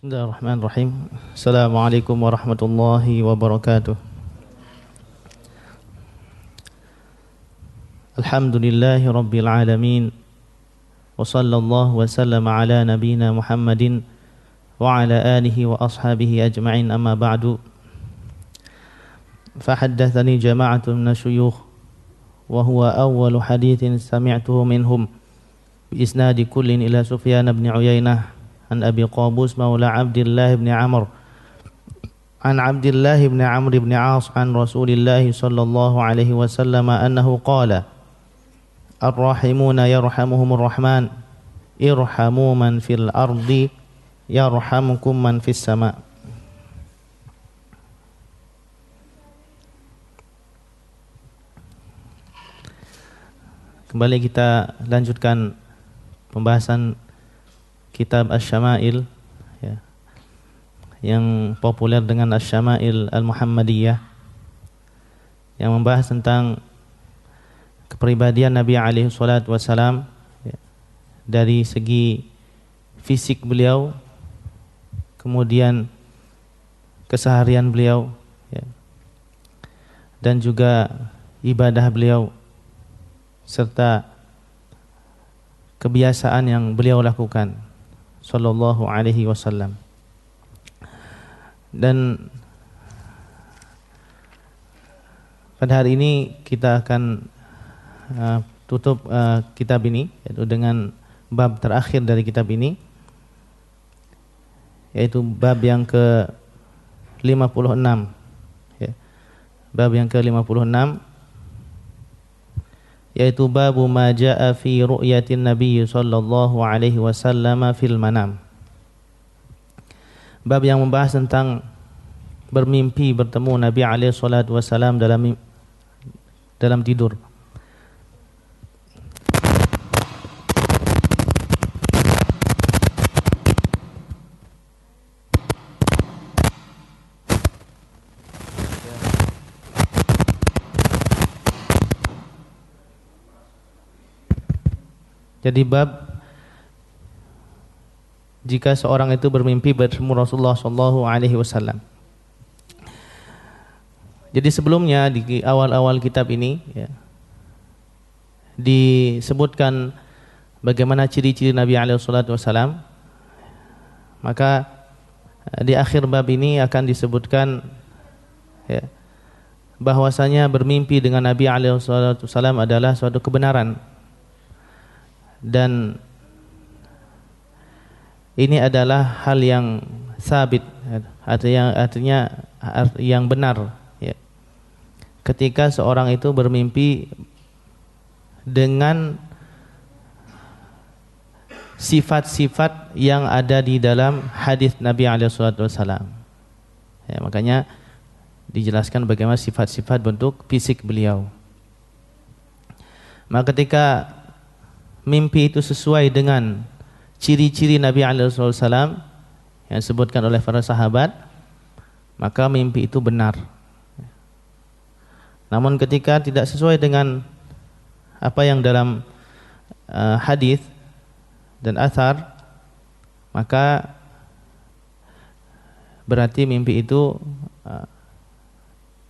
Bismillahirrahmanirrahim. Assalamualaikum warahmatullahi wabarakatuh. Alhamdulillahi rabbil alamin. Wa sallallahu wa sallama ala nabiyyina Muhammadin wa ala alihi wa ashabihi ajma'in, amma ba'du. Fahaddathani jama'atun min asyuyukh wa huwa awwalu hadithin sami'tuhu minhum bi isnadi kullin ila Sufyan ibn Uyainah an Abi Qabus maula Abdullah ibn Amr an Abdullah ibn Amr ibn As an Rasulillah sallallahu alaihi wasallam annahu qala ar-rahimuna yarhamuhumur rahman irhamu man fil ardi yarhamukum man fis sama. Kembali kita lanjutkan pembahasan kitab Asy-Syama'il, ya, yang populer dengan Asy-Syama'il Al-Muhammadiyah, yang membahas tentang kepribadian Nabi alaihi salatu wassalam, ya, dari segi fisik beliau, kemudian keseharian beliau, ya, dan juga ibadah beliau serta kebiasaan yang beliau lakukan sallallahu alaihi wasallam. Dan pada hari ini kita akan tutup kitab ini, yaitu dengan bab terakhir dari kitab ini, yaitu bab yang ke-56, ya. Bab yang ke-56, yaitu babu ma jaa fi ru'yatin nabiy sallallahu alaihi wasallam fil manam. Bab yang membahas tentang bermimpi bertemu Nabi alaihi salatu wasallam dalam tidur. Jadi bab jika seorang itu bermimpi bertemu Rasulullah sallallahu alaihi wasallam. Jadi sebelumnya di awal-awal kitab ini, ya, disebutkan bagaimana ciri-ciri Nabi alaihi salatu wasallam. Maka di akhir bab ini akan disebutkan, ya, bahwasanya bermimpi dengan Nabi alaihi salatu wasallam adalah suatu kebenaran. Dan ini adalah hal yang sabit, artinya yang benar, ya. Ketika seorang itu bermimpi dengan sifat-sifat yang ada di dalam hadis Nabi alaihi wasallam, ya, makanya dijelaskan bagaimana sifat-sifat bentuk fisik beliau. Maka ketika mimpi itu sesuai dengan ciri-ciri Nabi alaihi wasallam yang disebutkan oleh para sahabat, maka mimpi itu benar. Namun ketika tidak sesuai dengan apa yang dalam hadis dan athar, maka berarti mimpi itu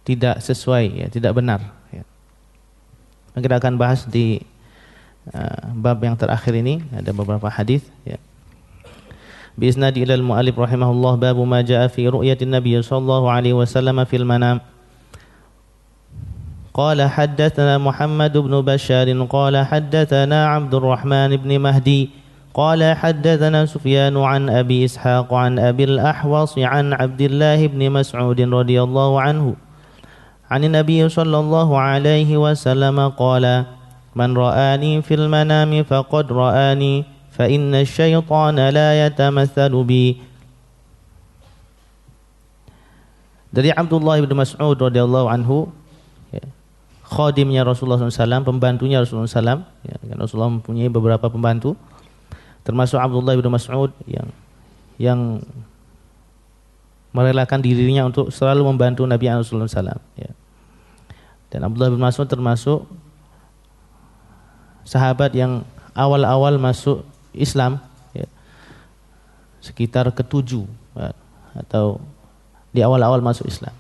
tidak sesuai, ya, tidak benar, ya. Kita akan bahas di bab yang terakhir ini ada beberapa hadis, ya. Bi isnadi ila al-mu'allif rahimahullah, babu ma jaa fi ru'yatin nabiy sallallahu alaihi wasallam fil manam. Qala haddatsana Muhammad ibn Bashar qala haddatsana Abdurrahman ibn Mahdi qala haddatsana Sufyan an Abi Ishaq an Abi al-Ahwas an Abdullah ibn Mas'ud radhiyallahu anhu an Nabiy sallallahu alaihi wasallam qala man ra'ani fil manami faqad ra'ani fa inna asy-syaitana la yatamatsalu bi. Dari Abdullah bin Mas'ud radhiyallahu anhu, ya, khadimnya Rasulullah SAW, pembantunya Rasulullah SAW, ya, Rasulullah mempunyai beberapa pembantu, termasuk Abdullah bin Mas'ud yang merelakan dirinya untuk selalu membantu Nabi Rasulullah SAW, ya. Dan Abdullah bin Mas'ud termasuk sahabat yang awal-awal masuk Islam, ya, sekitar ke-7 atau di awal-awal masuk Islam.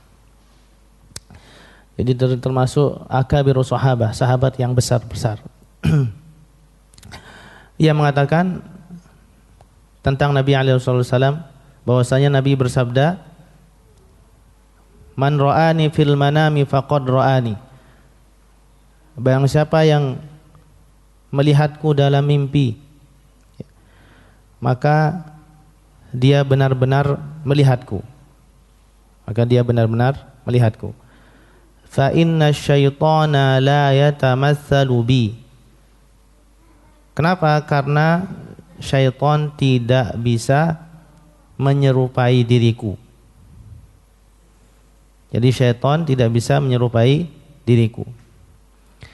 Jadi termasuk akabirus sahabah, sahabat yang besar-besar. Ia mengatakan tentang Nabi alaihi wasallam bahwasanya Nabi bersabda, "Man ra'ani fil manami faqad ra'ani." Barang siapa yang melihatku dalam mimpi, maka dia benar-benar melihatku. Maka dia benar-benar melihatku. Fa inna syaitana la yatamatsalu bi. Kenapa? Karena syaitan tidak bisa menyerupai diriku. Jadi syaitan tidak bisa menyerupai diriku.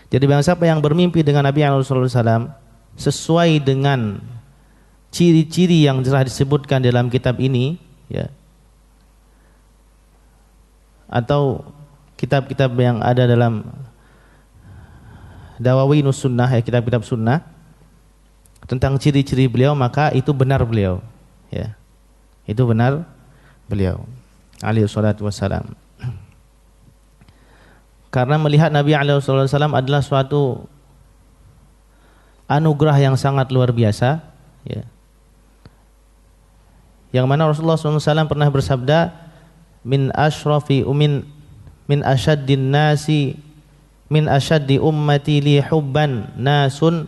Jadi barang siapa yang bermimpi dengan Nabi SAW sesuai dengan ciri-ciri yang telah disebutkan dalam kitab ini, ya, atau kitab-kitab yang ada dalam Dawawinus Sunnah, ya, kitab-kitab sunnah tentang ciri-ciri beliau, maka itu benar beliau, ya, itu benar beliau alaihi salatu wassalam. Karena melihat Nabi SAW adalah suatu anugerah yang sangat luar biasa, ya. Yang mana Rasulullah SAW pernah bersabda, min ashrafi min asyaddin nasi min asyaddi ummati li hubban nasun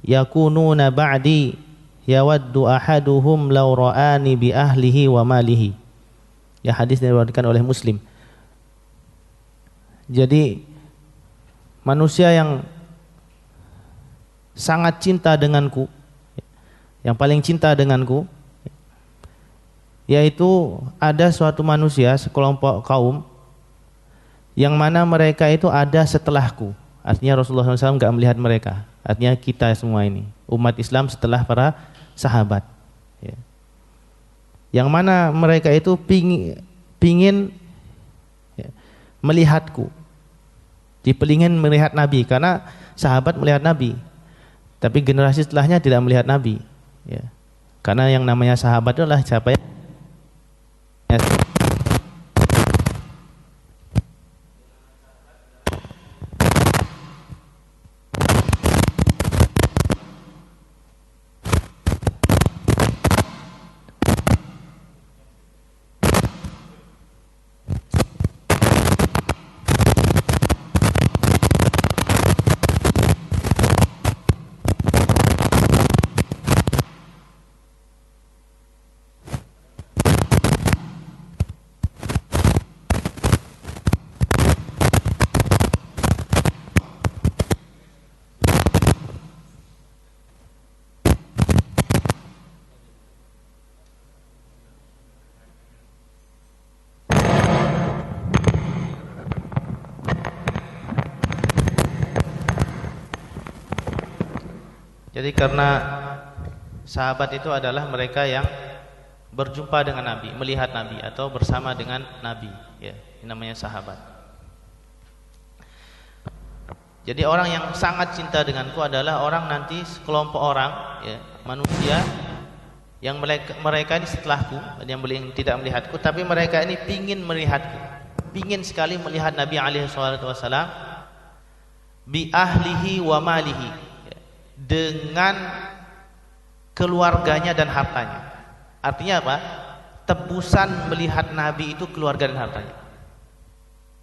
yakununa ba'di yawaddu ahaduhum law ra'ani bi ahlihi wa malihi. Ya, hadis diriwayatkan oleh Muslim. Jadi manusia yang sangat cinta denganku, yang paling cinta denganku, yaitu ada suatu manusia, sekelompok kaum yang mana mereka itu ada setelahku. Artinya Rasulullah SAW enggak melihat mereka. Artinya kita semua ini umat Islam setelah para sahabat, ya. Yang mana mereka itu pingin ya, melihatku, dipelingin melihat Nabi, karena sahabat melihat Nabi, tapi generasi setelahnya tidak melihat Nabi, ya. Karena yang namanya sahabat adalah siapa yang Jadi karena sahabat itu adalah mereka yang berjumpa dengan Nabi, melihat Nabi atau bersama dengan Nabi, ya, ini namanya sahabat. Jadi orang yang sangat cinta denganku adalah orang nanti sekelompok orang, ya, manusia yang mereka ini setelahku, yang tidak melihatku, tapi mereka ini pingin melihatku, pingin sekali melihat Nabi alaihi salatu wasallam bi ahlihi wa malihi, dengan keluarganya dan hartanya. Artinya apa? Tebusan melihat Nabi itu keluarga dan hartanya.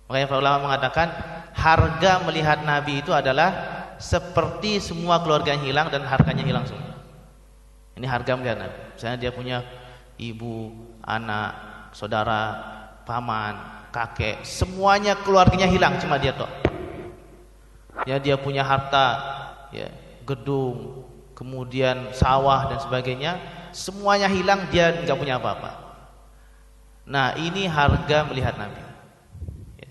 Makanya para ulama mengatakan harga melihat Nabi itu adalah seperti semua keluarganya hilang dan hartanya hilang semua. Ini harga melihat Nabi. Misalnya dia punya ibu, anak, saudara, paman, kakek, semuanya keluarganya hilang, cuma dia toh. Ya, dia punya harta, ya, gedung, kemudian sawah dan sebagainya, semuanya hilang, dia enggak punya apa-apa. Nah, ini harga melihat Nabi, ya.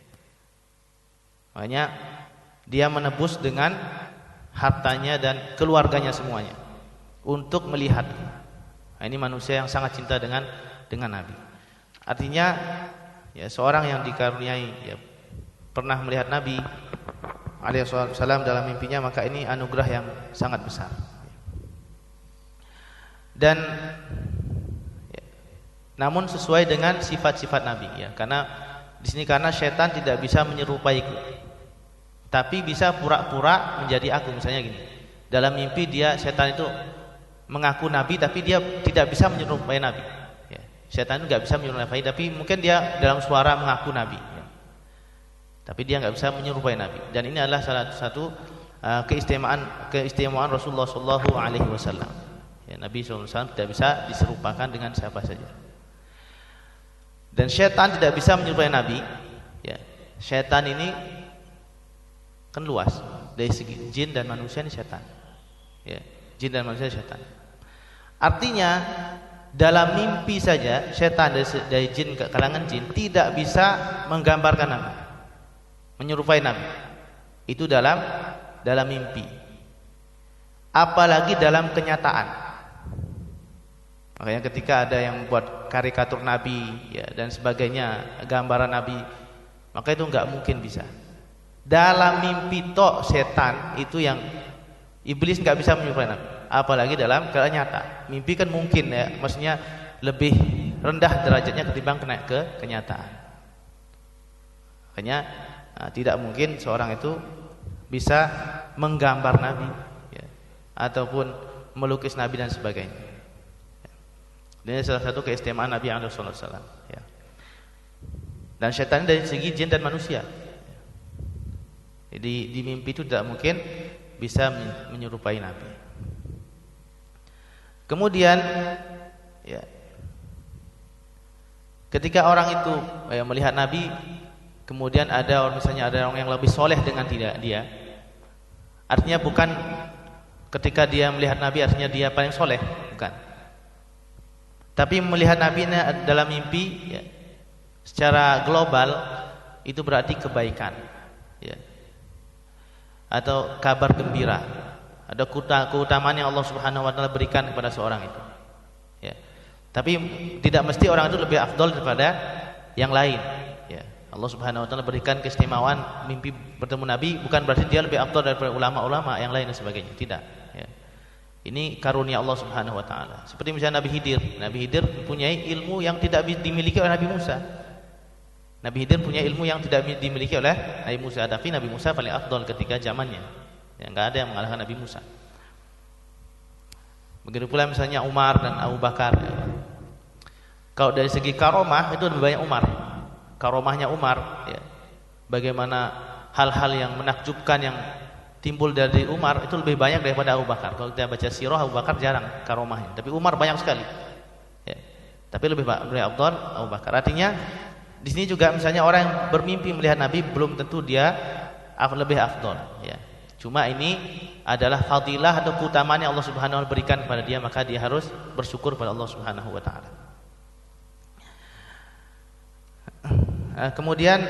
Makanya dia menebus dengan hartanya dan keluarganya semuanya untuk melihat. Nah, ini manusia yang sangat cinta dengan Nabi. Artinya, ya, seorang yang dikaruniai, ya, pernah melihat Nabi alaihissalam dalam mimpinya, maka ini anugerah yang sangat besar. Dan ya, namun sesuai dengan sifat-sifat Nabi, ya. Karena di sini karena setan tidak bisa menyerupaiku, tapi bisa pura-pura menjadi aku. Misalnya gini, dalam mimpi setan itu mengaku Nabi, tapi dia tidak bisa menyerupai Nabi. Ya. Setan itu nggak bisa menyerupai, tapi mungkin dia dalam suara mengaku Nabi, ya. Tapi dia nggak bisa menyerupai Nabi. Dan ini adalah salah satu keistimewaan Rasulullah Shallallahu Alaihi Wasallam. Ya, Nabi SAW tidak bisa diserupakan dengan siapa saja. Dan setan tidak bisa menyerupai Nabi. Ya, setan ini kan luas dari segi jin dan manusia ini setan. Ya, jin dan manusia setan. Artinya dalam mimpi saja setan dari jin ke kalangan jin tidak bisa menggambarkan Nabi, menyerupai Nabi. Itu dalam mimpi. Apalagi dalam kenyataan. Makanya ketika ada yang buat karikatur Nabi, ya, dan sebagainya, gambaran Nabi, maka itu enggak mungkin bisa. Dalam mimpi tok setan itu yang iblis enggak bisa menyerupai Nabi. Apalagi dalam keadaan nyata. Mimpi kan mungkin, ya, maksudnya lebih rendah derajatnya ketimbang kena ke kenyataan. Makanya tidak mungkin seorang itu bisa menggambar Nabi, ya, ataupun melukis Nabi dan sebagainya. Ini salah satu keistimewaan Nabi sallallahu alaihi wasallam, ya. Dan setan dari segi jin dan manusia. Jadi di mimpi itu tidak mungkin bisa menyerupai Nabi. Kemudian, ya, ketika orang itu melihat Nabi, kemudian misalnya ada orang yang lebih soleh dengan dia, artinya bukan ketika dia melihat Nabi artinya dia paling soleh, bukan. Tapi melihat Nabi dalam mimpi, ya, secara global itu berarti kebaikan, ya, atau kabar gembira, ada keutamaan yang Allah Subhanahu Wa Taala berikan kepada seorang itu, ya. Tapi tidak mesti orang itu lebih afdol daripada yang lain, ya. Allah Subhanahu Wa Taala berikan keistimewaan mimpi bertemu Nabi bukan berarti dia lebih afdol daripada ulama-ulama yang lain dan sebagainya, tidak, ya. Ini karunia Allah Subhanahu Wa Taala. Seperti misalnya Nabi Khidir mempunyai ilmu yang tidak dimiliki oleh Nabi Musa. Nabi Khidir punya ilmu yang tidak dimiliki oleh Nabi Musa, tapi Nabi Musa paling afdol ketika zamannya. Ya, enggak ada yang mengalahkan Nabi Musa. Begitu pula misalnya Umar dan Abu Bakar. Kalau dari segi karomah itu lebih banyak Umar. Karomahnya Umar, ya. Bagaimana hal-hal yang menakjubkan yang timbul dari Umar itu lebih banyak daripada Abu Bakar. Kalau kita baca sirah Abu Bakar jarang karomahnya, tapi Umar banyak sekali. Ya. Tapi lebih afdal Abu Bakar. Artinya di sini juga misalnya orang yang bermimpi melihat Nabi belum tentu dia lebih afdal, ya. Cuma ini adalah fadilah atau keutamaan yang Allah Subhanahu wa taala berikan kepada dia, maka dia harus bersyukur kepada Allah Subhanahu wa taala. Kemudian,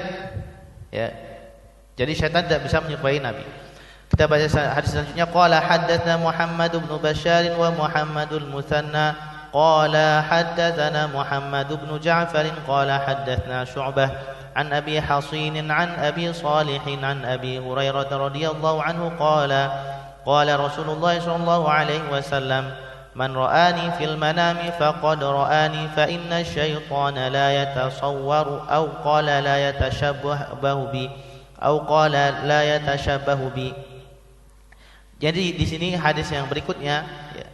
ya, jadi syaitan tidak bisa menyerupai Nabi. Kita baca hadis selanjutnya, qala haddatsana Muhammad bin Bashar wa Muhammadul Mutsanna qala haddatsana Muhammad bin Ja'far qala haddatsana Syu'bah عن أبي حصين عن أبي صالح عن أبي هريرة رضي الله عنه قال رسول الله صلى الله عليه وسلم من رآني في المنام فقد رآني فإن الشيطان لا يتصور أو قال لا يتشبه بي. Jadi di sini hadis yang berikutnya, ya,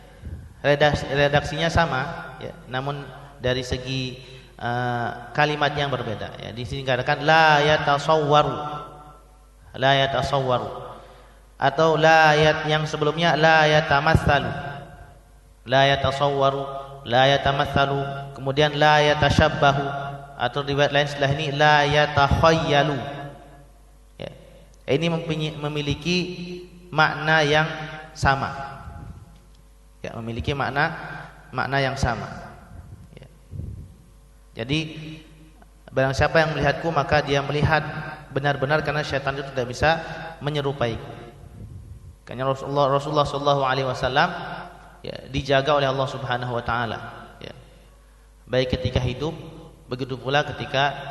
redaksinya sama, ya, namun dari segi kalimat yang berbeda, ya. Di sini dikatakan la yatasawwaru atau yang sebelumnya la yatamatsalu, kemudian la yatashabbahu, atau riwayat lain setelah ini la yatakhayyalu, ya. Ini memiliki makna yang sama, ya, memiliki makna yang sama. Jadi barang siapa yang melihatku maka dia melihat benar-benar, karena syaitan itu tidak bisa menyerupai. Karena Rasulullah sallallahu alaihi wasallam, ya, dijaga oleh Allah Subhanahu wa taala, ya. Baik ketika hidup, begitu pula ketika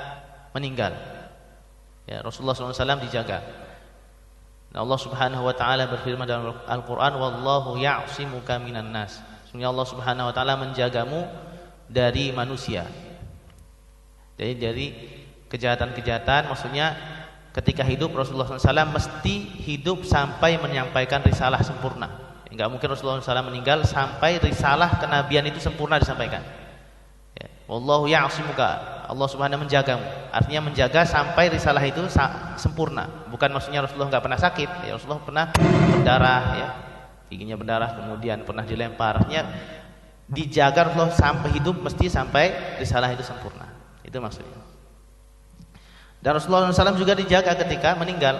meninggal. Ya, Rasulullah sallallahu alaihi wasallam dijaga. Dan Allah Subhanahu wa taala berfirman dalam Al-Qur'an, wallahu ya'simuka minan nas. Sesungguhnya Allah Subhanahu wa taala menjagamu dari manusia. Jadi dari kejahatan-kejahatan, maksudnya ketika hidup Rasulullah SAW mesti hidup sampai menyampaikan risalah sempurna. Enggak mungkin Rasulullah SAW meninggal sampai risalah kenabian itu sempurna disampaikan. Ya. Wallahu ya'simuka, Allah Subhanahu menjagamu. Artinya menjaga sampai risalah itu sempurna. Bukan maksudnya Rasulullah enggak pernah sakit. Ya, Rasulullah pernah berdarah, ya. Giginya berdarah, kemudian pernah dilempar. Artinya dijaga Rasulullah sampai hidup mesti sampai risalah itu sempurna. Itu maksudnya. Dan Rasulullah SAW juga dijaga ketika meninggal,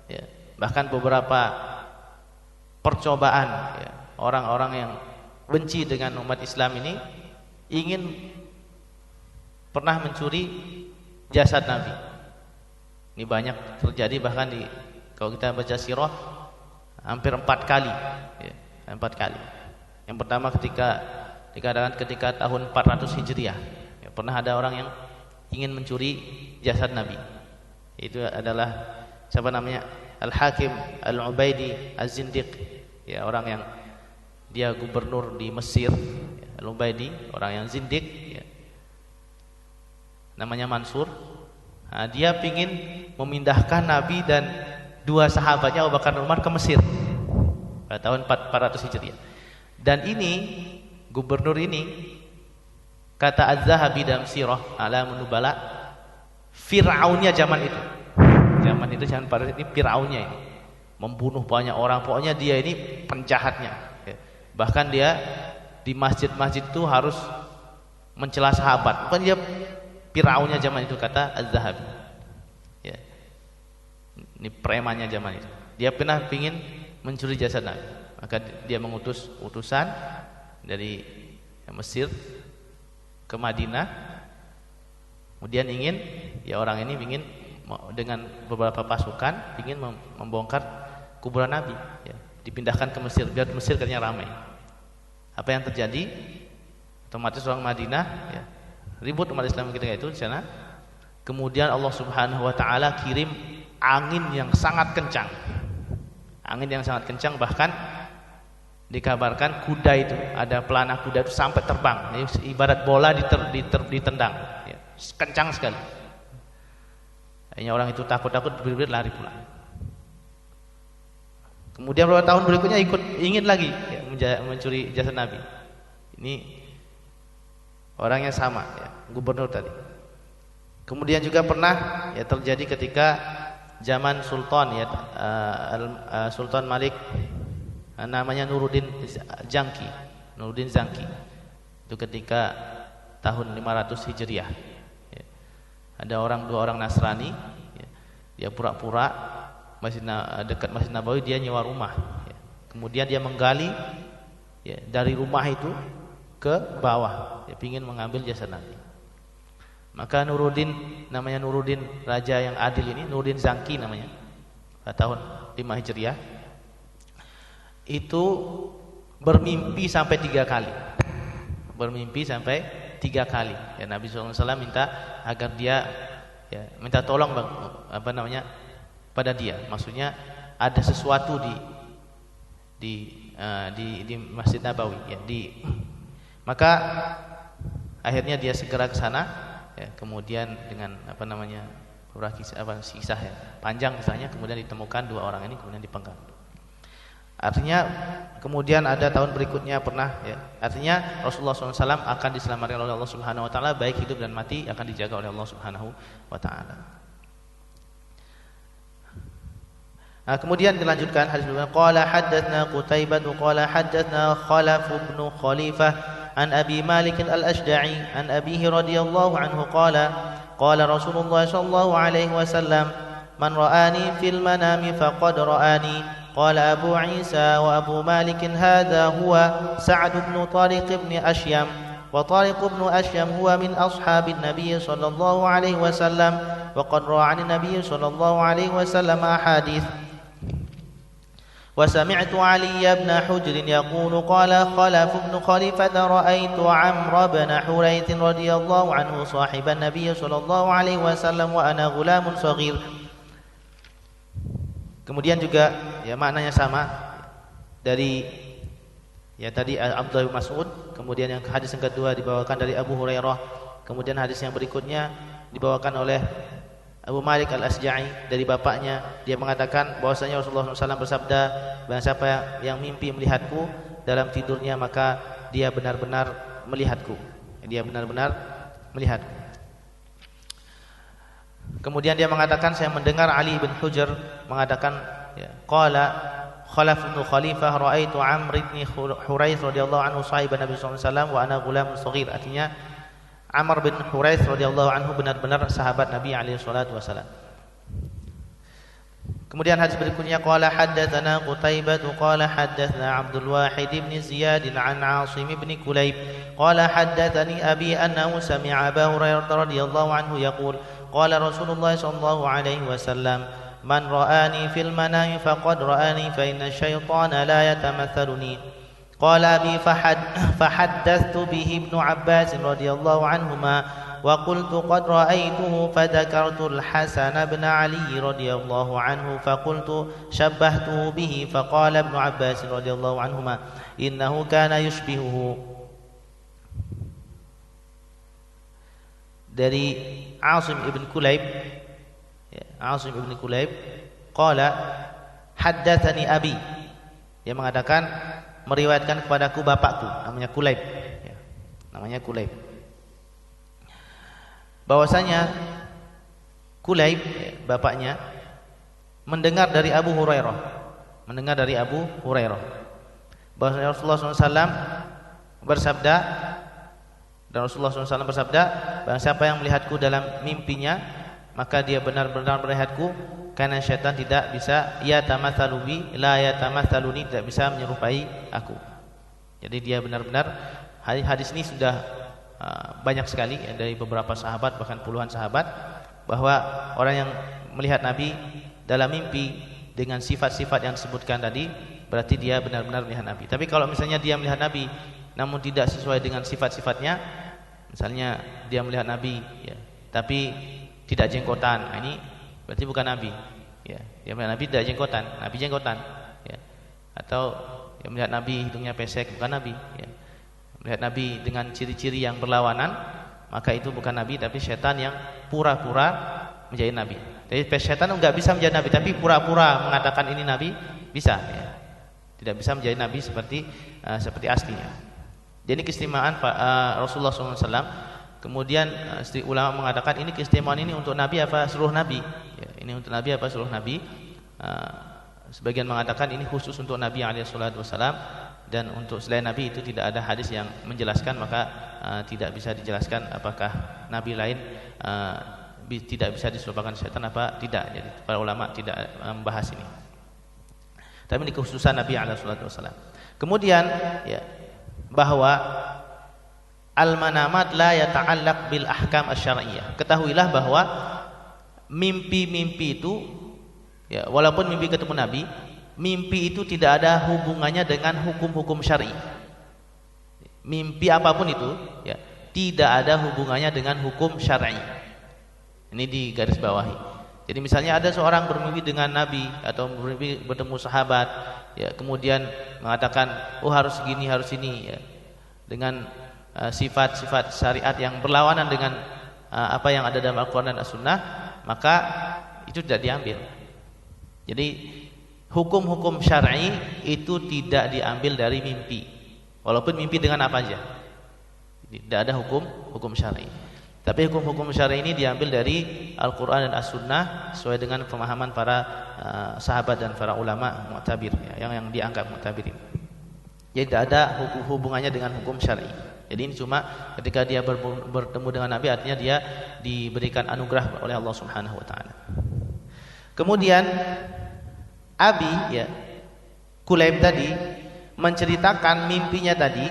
ya. Bahkan beberapa percobaan, ya, orang-orang yang benci dengan umat Islam ini ingin pernah mencuri jasad Nabi. Ini banyak terjadi, bahkan kalau kita baca sirah hampir 4 kali, ya, 4 kali. Yang pertama dikatakan ketika tahun 400 Hijriah, ya, pernah ada orang yang ingin mencuri jasad Nabi. Itu adalah siapa namanya? Al-Hakim Al-Ubaidi Az-Zindiq, ya, orang yang dia gubernur di Mesir, ya, Al-Ubaidi, orang yang zindiq, ya. Namanya Mansur. Nah, dia ingin memindahkan Nabi dan 2 sahabatnya Abu Bakar dan Umar ke Mesir pada tahun 400 Hijriah. Dan ini gubernur ini, kata Az-Zahabi dalam Sirah Alamun Nubala, Fir'aunnya zaman itu. Zaman itu, zaman pada ini Fir'aunnya ini. Membunuh banyak orang, pokoknya dia ini penjahatnya. Ya. Bahkan dia di masjid-masjid itu harus mencela sahabat. Bukan dia Fir'aunnya zaman itu, kata Az-Zahabi. Ya. Ini premannya zaman itu. Dia pernah ingin mencuri jasad Nabi. Maka dia mengutus utusan dari Mesir ke Madinah, kemudian orang ini ingin dengan beberapa pasukan ingin membongkar kuburan Nabi, ya, dipindahkan ke Mesir biar Mesir katanya ramai. Apa yang terjadi? Otomatis orang Madinah, ya, ribut umat Islam ketika itu di sana. Kemudian Allah Subhanahu wa taala kirim angin yang sangat kencang. Angin yang sangat kencang, bahkan dikabarkan kuda itu, ada pelana kuda itu sampai terbang, ibarat bola ditendang, ya, kencang sekali. Akhirnya orang itu takut-takut, berbeda lari pulang. Kemudian beberapa tahun berikutnya ingin lagi, ya, mencuri jasad Nabi. Ini orang yang sama, ya, gubernur tadi. Kemudian juga pernah, ya, terjadi ketika zaman Sultan, ya, Sultan Malik, namanya Nuruddin Zanki. Itu ketika tahun 500 Hijriah, ya. Ada 2 orang Nasrani, ya. Dia pura-pura dekat Masjid Nabawi dia nyewa rumah, ya. Kemudian dia menggali, ya, dari rumah itu ke bawah, dia ingin mengambil jasad Nabi. Maka Nuruddin, namanya Nuruddin, raja yang adil ini, Nuruddin Zanki namanya, tahun 5 Hijriah, itu bermimpi sampai 3 kali. Bermimpi sampai 3 kali. Ya, Nabi SAW minta agar dia, ya, minta tolong pada dia. Maksudnya ada sesuatu di Masjid Nabawi, ya, maka akhirnya dia segera ke sana, ya, kemudian dengan beberapa kisah, ya, panjang kisahnya, kemudian ditemukan 2 orang ini, kemudian dipenggal. Artinya kemudian ada tahun berikutnya pernah, ya, artinya Rasulullah SAW akan diselamatkan oleh Allah Subhanahu Wa Taala, baik hidup dan mati akan dijaga oleh Allah Subhanahu Wa Taala. Nah, kemudian dilanjutkan hadis berikutnya, qala haddatsna Qutaibah qala haddatsna Khalaf bin Khalifah an Abi Malik al-Ashja'i an abihi radhiyallahu anhu qala Rasulullah sallallahu alaihi wasallam man ra'ani fil manami faqad ra'ani. قال أبو عيسى وأبو مالك هذا هو سعد بن طارق بن أشيم وطارق بن أشيم هو من أصحاب النبي صلى الله عليه وسلم وقد روى عن النبي صلى الله عليه وسلم أحاديث وسمعت علي بن حجر يقول قال خلف بن خليفة رأيت عمرو بن حريث رضي الله عنه صاحب النبي صلى الله عليه وسلم وأنا غلام صغير. Kemudian juga, ya, maknanya sama dari Ya tadi Abdullah bin Mas'ud, kemudian yang hadis yang kedua dibawakan dari Abu Hurairah, kemudian hadis yang berikutnya dibawakan oleh Abu Malik Al-Asja'i dari bapaknya. Dia mengatakan bahwasanya Rasulullah SAW bersabda, barang siapa yang mimpi melihatku dalam tidurnya maka dia benar-benar melihatku. Dia benar-benar melihatku. Kemudian dia mengatakan, saya mendengar Ali bin Hujr mengatakan, ya, qala Khalaf bin Khalifah ra'aitu Amr bin Huraits radhiyallahu anhu sahiban Nabi sallallahu alaihi wasallam wa ana gulamun shaghir. Artinya Amr bin Huraits radhiyallahu anhu benar-benar sahabat Nabi alaihi salatu wasallam. Kemudian hadis berikutnya, qala haddatsana Qutaibah qala haddatsana Abdul Wahid bin Ziyad an Asim bin Kulayb qala haddatsani abi annahu sami'a Abu Hurairah radhiyallahu anhu yaqul qala Rasulullah sallallahu alaihi wasallam man ra'ani fil manami faqad ra'ani fa inna syaitana la yatamathaluni. Qala abi fahaddathtu bihi Ibnu Abbas radhiyallahu anhuma wa qultu qad ra'aituhu fadhakartu al-Hasan bin Ali radhiyallahu anhu faqultu shabbahtuhu bihi faqala Ibnu Abbas radhiyallahu anhuma innahu kana yushbihuhu. Dari Asim ibn Kulayb, Asim ibn Kulayb qala haddatsani abi, dia mengatakan meriwayatkan kepadaku bapakku, namanya Kulayb, ya, namanya Kulayb, bahwasanya Kulayb, ya, bapaknya mendengar dari Abu Hurairah, bahwasanya Rasulullah SAW bersabda, dan Rasulullah SAW bersabda, barang siapa yang melihatku dalam mimpinya maka dia benar-benar melihatku, karena syaitan tidak bisa yatamatsalubi la yatamatsaluni, tidak bisa menyerupai aku. Jadi dia benar-benar, hadis ini sudah banyak sekali ya, dari beberapa sahabat, bahkan puluhan sahabat, bahwa orang yang melihat Nabi dalam mimpi dengan sifat-sifat yang disebutkan tadi berarti dia benar-benar melihat Nabi. Tapi kalau misalnya dia melihat Nabi namun tidak sesuai dengan sifat-sifatnya, misalnya dia melihat Nabi ya, tapi tidak jenggotan, nah, ini berarti bukan Nabi. Ya, dia melihat Nabi tidak jenggotan, Nabi jenggotan. Ya. Atau dia melihat Nabi hidungnya pesek, bukan Nabi. Ya. Melihat Nabi dengan ciri-ciri yang berlawanan, maka itu bukan Nabi, tapi setan yang pura-pura menjadi Nabi. Jadi setan enggak bisa menjadi Nabi, tapi pura-pura mengatakan ini Nabi bisa. Ya. Tidak bisa menjadi Nabi seperti aslinya. Jadi keistimewaan Rasulullah SAW. Kemudian ulama mengatakan ini keistimewaan ini untuk Nabi apa seluruh Nabi? Ya, ini untuk Nabi apa seluruh Nabi? Sebagian mengatakan ini khusus untuk Nabi alaihissalatu wassalam, dan untuk selain Nabi itu tidak ada hadis yang menjelaskan, maka tidak bisa dijelaskan apakah Nabi lain tidak bisa diserupakan syaitan apa tidak. Jadi para ulama tidak membahas ini. Tapi ini kekhususan Nabi alaihissalatu wassalam. Kemudian ya, bahwa al-manamat la yata'allaq bil ahkam asy-syar'iyyah. Ketahuilah bahwa mimpi-mimpi itu ya, walaupun mimpi ketemu Nabi, mimpi itu tidak ada hubungannya dengan hukum-hukum syar'i. Mimpi apapun itu ya, tidak ada hubungannya dengan hukum syar'i. Ini di garis bawahi. Jadi misalnya ada seorang bermimpi dengan Nabi atau bermimpi bertemu sahabat ya, kemudian mengatakan oh harus gini harus ini ya, dengan sifat-sifat syariat yang berlawanan dengan apa yang ada dalam Al-Quran dan As-Sunnah, maka itu tidak diambil. Jadi hukum-hukum syar'i itu tidak diambil dari mimpi, walaupun mimpi dengan apa aja, tidak ada hukum syar'i. Tapi hukum-hukum syar'i ini diambil dari Al-Quran dan As-Sunnah sesuai dengan pemahaman para sahabat dan para ulama mu'tabir ya, yang dianggap mu'tabirin. Jadi tidak ada hubungannya dengan hukum syar'i. Jadi ini cuma ketika dia bertemu dengan Nabi, artinya dia diberikan anugerah oleh Allah Subhanahu wa taala. Kemudian Abi ya, Kulayb tadi menceritakan mimpinya tadi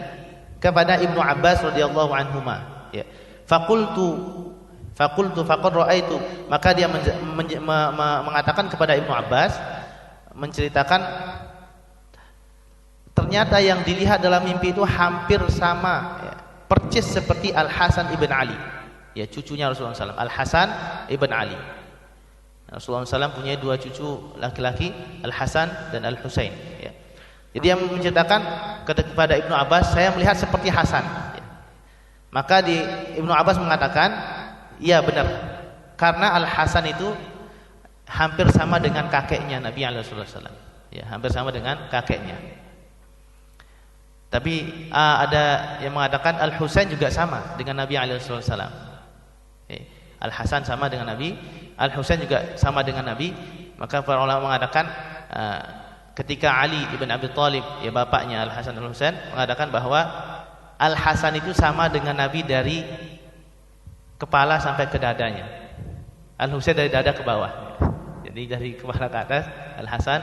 kepada Ibnu Abbas radhiyallahu anhuma ya. Faqultu faqad ra'aitu, maka dia mengatakan kepada Ibnu Abbas, menceritakan ternyata yang dilihat dalam mimpi itu hampir sama ya, percis seperti Al-Hasan ibn Ali ya, cucunya Rasulullah SAW, Al-Hasan ibn Ali. Rasulullah SAW punya dua cucu laki-laki, Al-Hasan dan Al-Husain ya. Jadi dia menceritakan kepada Ibnu Abbas, saya melihat seperti Hasan. Maka Ibnu Abbas mengatakan, iya benar, karena Al Hasan itu hampir sama dengan kakeknya Nabi SAW. Ya, hampir sama dengan kakeknya. Tapi ada yang mengatakan Al Husain juga sama dengan Nabi SAW. Al Hasan sama dengan Nabi, Al Husain juga sama dengan Nabi. Maka para ulama mengatakan ketika Ali ibn Abi Thalib, ya bapaknya Al Hasan Al Husain, mengatakan bahwa Al Hasan itu sama dengan Nabi dari kepala sampai ke dadanya. Al Husain dari dada ke bawah. Jadi dari kepala ke atas Al Hasan,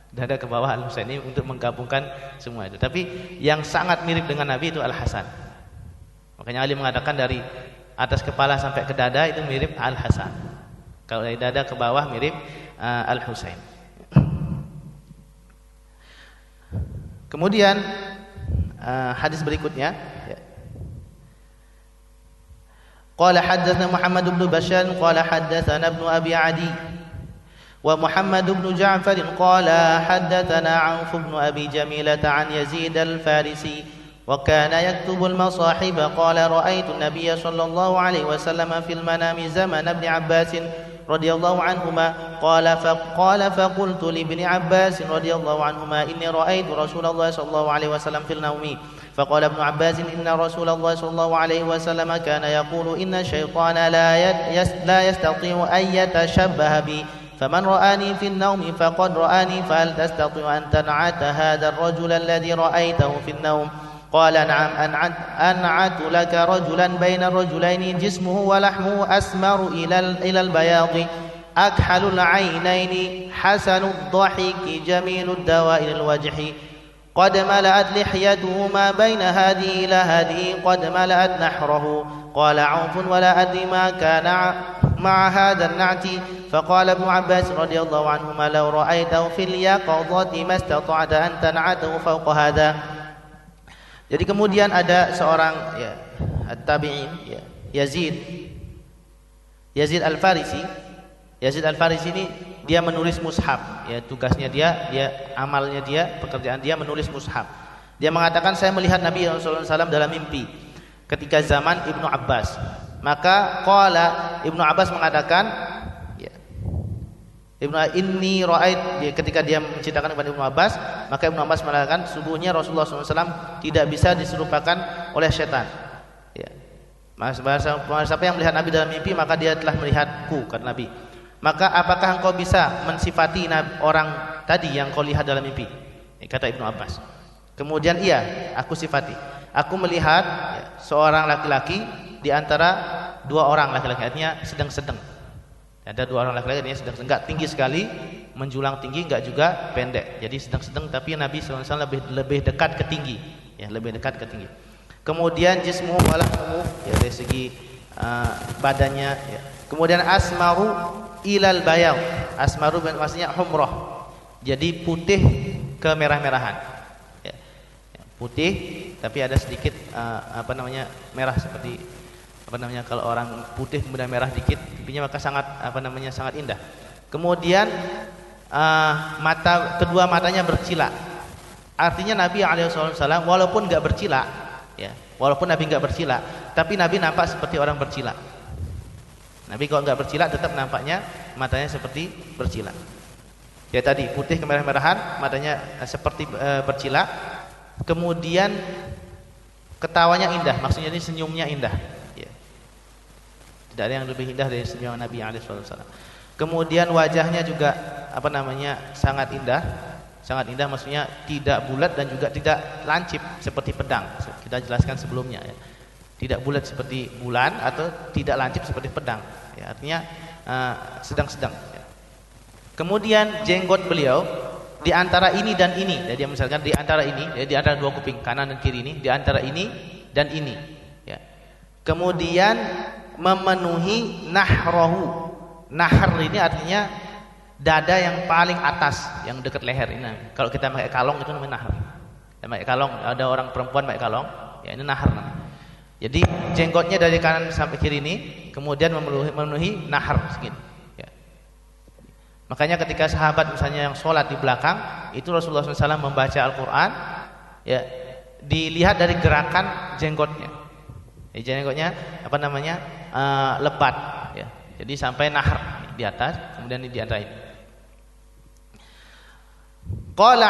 dada ke bawah Al Husain, ini untuk menggabungkan semua itu. Tapi yang sangat mirip dengan Nabi itu Al Hasan. Makanya Ali mengatakan dari atas kepala sampai ke dada itu mirip Al Hasan. Kalau dari dada ke bawah mirip Al Husain. Kemudian hadis berikutnya, qala haddatsana Muhammad bin Bashar qala haddatsana Ibnu Abi Adi wa Muhammad bin Ja'far qala haddatsana Auf bin Abi Jamilah an Yazid al-Farisi wa kana yaktubu al-masahib qala ra'aytu an-nabiy sallallahu alaihi wasallam fil manami zaman Ibn Abbas radhiyallahu anhuma qala faqultu li Ibn Abbas radhiyallahu anhuma inni ra'aytu Rasulullah sallallahu alaihi wasallam fil nawmi فقال ابن عباس إن رسول الله صلى الله عليه وسلم كان يقول إن الشيطان لا يستطيع أن يتشبه بي فمن رآني في النوم فقد رآني فهل تستطيع أن تنعت هذا الرجل الذي رأيته في النوم قال نعم أنعت لك رجلا بين الرجلين جسمه ولحمه أسمر إلى البياض أكحل العينين حسن الضحك جميل الدوائر الوجه قد ملأت لحيته ما بين هذه إلى هذه قد ملأت نحره قال عوف ولا أدري ما كان مع هذا النعت فقال ابن عباس رضي الله عنهما لو رأيته في اليقظة ما استطعت أن تنعته فوق هذا. Jadi kemudian ada seorang tabi'in Yazid Al-Farisi. Yazid Al-Farisi ini dia menulis mushaf, ya tugasnya dia amalnya dia, pekerjaan dia menulis mushaf. Dia mengatakan saya melihat Nabi sallallahu alaihi wasallam dalam mimpi ketika zaman Ibnu Abbas. Maka qala Ibnu Abbas mengatakan inni ra'ait, ketika dia menceritakan kepada Ibnu Abbas, maka Ibnu Abbas mengatakan sungguhnya Rasulullah SAW tidak bisa diserupakan oleh setan. Ya. Siapa yang melihat Nabi dalam mimpi maka dia telah melihatku, kata Nabi. Maka apakah engkau bisa mensifati orang tadi yang kau lihat dalam mimpi? Kata Ibnu Abbas. Kemudian iya, aku sifati. Aku melihat seorang laki-laki di antara dua orang laki-laki, artinya sedang-sedang. Ada dua orang laki-laki, artinya sedang-sedang, enggak tinggi sekali, menjulang tinggi, enggak juga pendek. Jadi sedang-sedang, tapi Nabi SAW lebih dekat ke tinggi, ya lebih dekat ke tinggi. Kemudian jismuhu walahmuhu, ya dari segi badannya, ya. Kemudian asmaru ilal bayad, asmaru maksudnya humrah, jadi putih ke merah-merahan, ya. Putih tapi ada sedikit merah, seperti kalau orang putih kemudian merah dikit pipinya, maka sangat sangat indah. Kemudian kedua matanya bercilak, artinya Nabi SAW walaupun nggak bercilak, ya walaupun Nabi nggak bercilak, tapi Nabi nampak seperti orang bercilak. Nabi kalau nggak bercilak tetap nampaknya matanya seperti bercilak. Ya tadi putih kemerah-merahan, matanya seperti bercilak. Kemudian ketawanya indah, maksudnya ini senyumnya indah. Ya. Tidak ada yang lebih indah dari senyum Nabi SAW. Kemudian wajahnya juga sangat indah, maksudnya tidak bulat dan juga tidak lancip seperti pedang. Kita jelaskan sebelumnya. Ya. Tidak bulat seperti bulan atau tidak lancip seperti pedang, ya, artinya sedang-sedang, ya. Kemudian jenggot beliau di antara ini dan ini, jadi misalkan di antara ini, ya, di antara dua kuping kanan dan kiri ini, di antara ini dan ini, ya. Kemudian memenuhi nahrahu, nahr ini artinya dada yang paling atas, yang dekat leher ini. Kalau kita pakai kalong itu namanya nahr. Pakai kalong, ada orang perempuan pakai kalong, ya ini nahr namanya. Jadi jenggotnya dari kanan sampai kiri ini, kemudian memenuhi nahar segini. Ya. Makanya ketika sahabat misalnya yang sholat di belakang, itu Rasulullah SAW membaca Al-Quran, ya, dilihat dari gerakan jenggotnya. Jenggotnya apa namanya, lebat, ya. Jadi sampai nahar di atas, kemudian di antara ini. Qala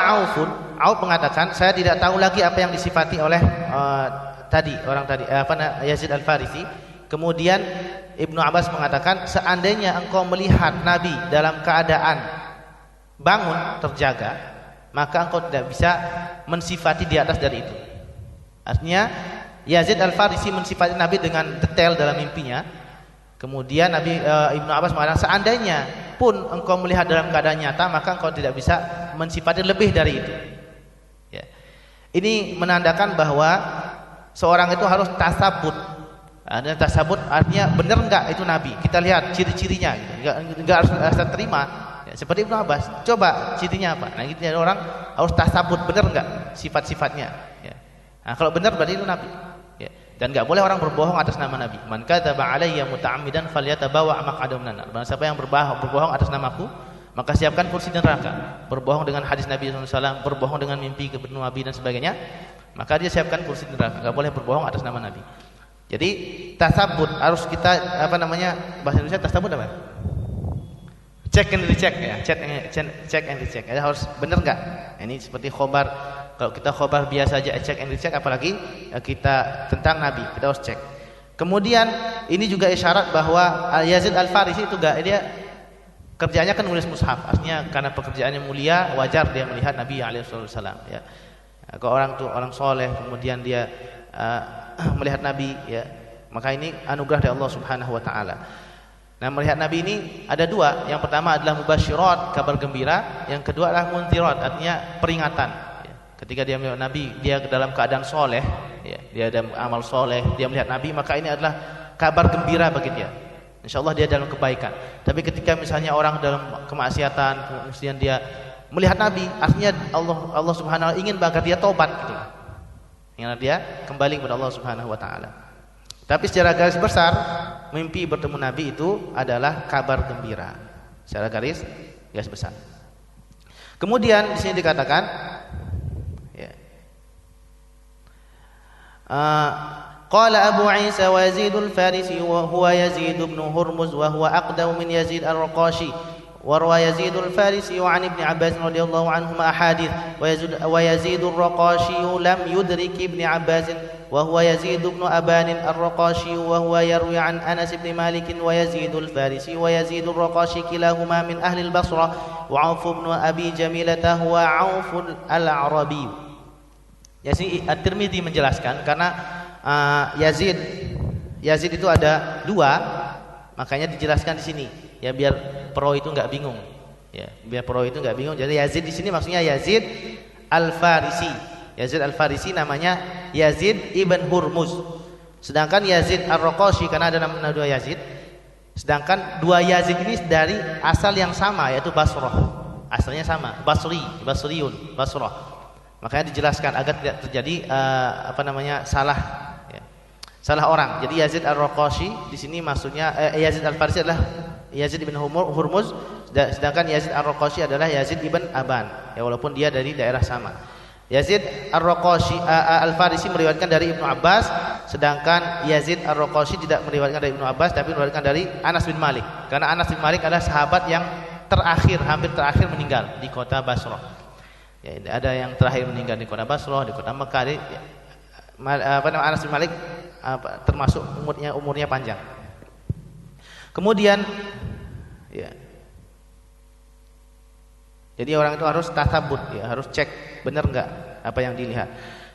Auf mengatakan, saya tidak tahu lagi apa yang disifati oleh Yazid Al-Farisi. Kemudian Ibnu Abbas mengatakan, seandainya engkau melihat Nabi dalam keadaan bangun terjaga, maka engkau tidak bisa mensifati di atas dari itu. Artinya Yazid Al-Farisi mensifati Nabi dengan detail dalam mimpinya. Kemudian Ibnu Abbas mengatakan, seandainya pun engkau melihat dalam keadaan nyata, maka engkau tidak bisa mensifati lebih dari itu. Ya. Ini menandakan bahwa seorang itu harus tasabut. Dan tasabut artinya benar enggak itu Nabi. Kita lihat ciri-cirinya, enggak harus asal terima. Ya, seperti Ibnu Abbas, coba cirinya apa? Nah, gitu, orang harus tasabut, benar enggak sifat-sifatnya. Ya. Nah, kalau benar berarti itu Nabi. Ya. Dan enggak boleh orang berbohong atas nama Nabi. Man kadzaba alayya muta'ammidan falyatabawa maq'adahu minan nar. Barang siapa yang berbohong atas namaku, maka siapkan kursi neraka. Berbohong dengan hadis Nabi SAW, berbohong dengan mimpi kebenaran Nabi dan sebagainya, maka dia siapkan kursi neraka. Enggak boleh berbohong atas nama Nabi. Jadi tasabut harus kita bahasa Indonesia tasabut apa? Check and recheck ya, check and recheck. Ya, harus benar enggak? Ini seperti khobar. Kalau kita khobar biasa aja check and recheck, apalagi kita tentang Nabi, kita harus cek. Kemudian ini juga isyarat bahwa Yazid Al-Farisi itu dia kerjanya kan nulis mushaf. Artinya karena pekerjaannya mulia, wajar dia melihat Nabi SAW. Ya. Kalau orang soleh kemudian dia melihat Nabi, ya, maka ini anugerah dari Allah Subhanahu wa taala. Nah, melihat Nabi ini ada dua. Yang pertama adalah mubasyirat, kabar gembira. Yang kedua adalah munzirat, artinya peringatan. Ya. Ketika dia melihat Nabi, dia dalam keadaan soleh, ya, dia ada amal soleh, dia melihat Nabi, maka ini adalah kabar gembira bagi dia. Insyaallah dia dalam kebaikan. Tapi ketika misalnya orang dalam kemaksiatan, kemudian dia melihat Nabi, artinya Allah Subhanahu wa taala ingin agar dia tobat gitu. Ingin dia kembali kepada Allah Subhanahu wa taala. Tapi secara garis besar, mimpi bertemu Nabi itu adalah kabar gembira. Secara garis besar. Kemudian di sini dikatakan, ya. Qala Abu Isa wa Yazid al-Farisi wa huwa Yazid ibn Hurmuz wa huwa aqdamu min Yazid al-Raqashi. وروى يزيد الفارسي عن ابن عباس رضي الله عنهما أحاديث ويزيد الرقاشي لم يدرك ابن عباس وهو يزيد بن أبان الرقاشي وهو يروي عن أنس بن مالك ويزيد الفارسي ويزيد الرقاشي كلاهما من أهل البصرة وعوف بن أبي جميلة هو عوف الأعرابي. Jadi At-Tirmidzi menjelaskan karena Yazid itu ada dua, makanya dijelaskan di sini. Ya biar perawi itu enggak bingung. Ya, biar perawi itu enggak bingung. Jadi Yazid di sini maksudnya Yazid Al-Farisi. Yazid Al-Farisi namanya Yazid ibn Hurmuz. Sedangkan Yazid Ar-Raqashi karena ada nama dua Yazid. Sedangkan dua Yazid ini dari asal yang sama, yaitu Basrah. Asalnya sama, Basriun, Basrah. Makanya dijelaskan agar tidak terjadi salah orang. Jadi Yazid Ar-Raqashi di sini maksudnya Yazid Al-Farisi adalah Yazid ibn Hurmuz, sedangkan Yazid Ar-Raqashi adalah Yazid ibn Aban. Ya, walaupun dia dari daerah sama. Yazid Ar-Raqashi Al-Farisi meriwayatkan dari Ibnu Abbas, sedangkan Yazid Ar-Raqashi tidak meriwayatkan dari Ibnu Abbas tapi meriwayatkan dari Anas bin Malik. Karena Anas bin Malik adalah sahabat yang hampir terakhir meninggal di kota Basrah. Ya, ada yang terakhir meninggal di kota Basrah, di kota Mekah. Anas bin Malik termasuk umurnya panjang. Kemudian ya. Jadi orang itu harus tasabut, ya, harus cek benar enggak apa yang dilihat.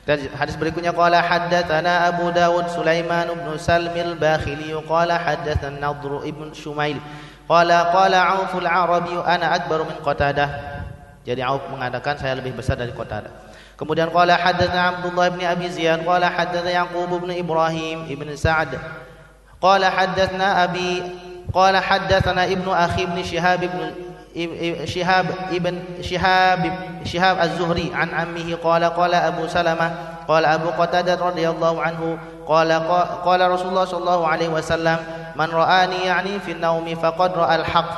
Dan hadis berikutnya qala haddatsana Abu Dawud Sulaiman bin Salmil Bakhili qala haddatsana Nadhr ibn Shumail qala Auf al-Arabi ana akbaru min Qatadah. Jadi Auf mengatakan saya lebih besar dari Qatadah. Kemudian qala haddatsana Abdullah bin Abi Ziyad qala haddatsana Yaqub bin Ibrahim ibn Sa'd qala haddatsana Abi qala haddatsana ibnu akhi ibn Shihab az-Zuhri an ammihi qala Abu Salamah qala Abu Qatadah radhiyallahu anhu qala Rasulullah sallallahu alaihi wasallam man ra'ani ya'ni fi an-naumi faqad ra'al haqq.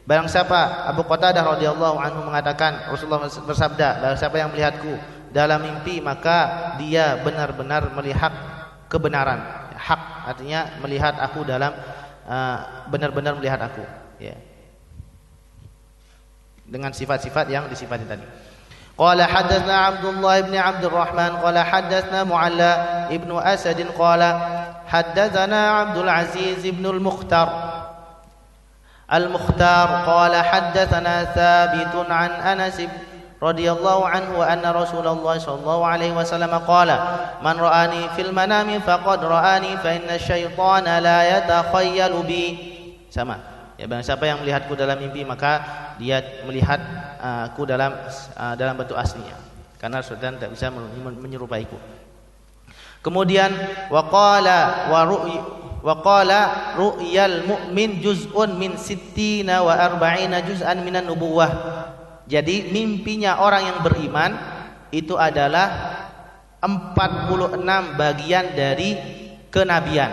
Barang siapa, Abu Qatadah radhiyallahu anhu mengatakan, Rasulullah bersabda, barang siapa yang melihatku dalam mimpi maka dia benar-benar melihat kebenaran. Hak artinya melihat aku dalam benar-benar melihat aku, ya. Dengan sifat-sifat yang disifati tadi. Qala hadatsna Abdullah ibn Abdurrahman qala hadatsna Mu'alla ibnu Asad qala hadatsana Abdul Aziz ibn Al-Mukhtar qala haddatsana Thabitun an Anas radhiyallahu anhu anna Rasulullah sallallahu alaihi wasallam qala man ra'ani fil manami faqad ra'ani fa inna syaitana la yatakhayyalu bi. Sama. Ya, barang siapa yang melihatku dalam mimpi maka dia melihat aku dalam bentuk aslinya, karena syaitan tidak bisa menyerupaiku. Kemudian waqala ru'yal mu'min juz'un min sittina wa arba'ina juz'an minan nubuwah. Jadi mimpinya orang yang beriman itu adalah 46 bagian dari kenabian.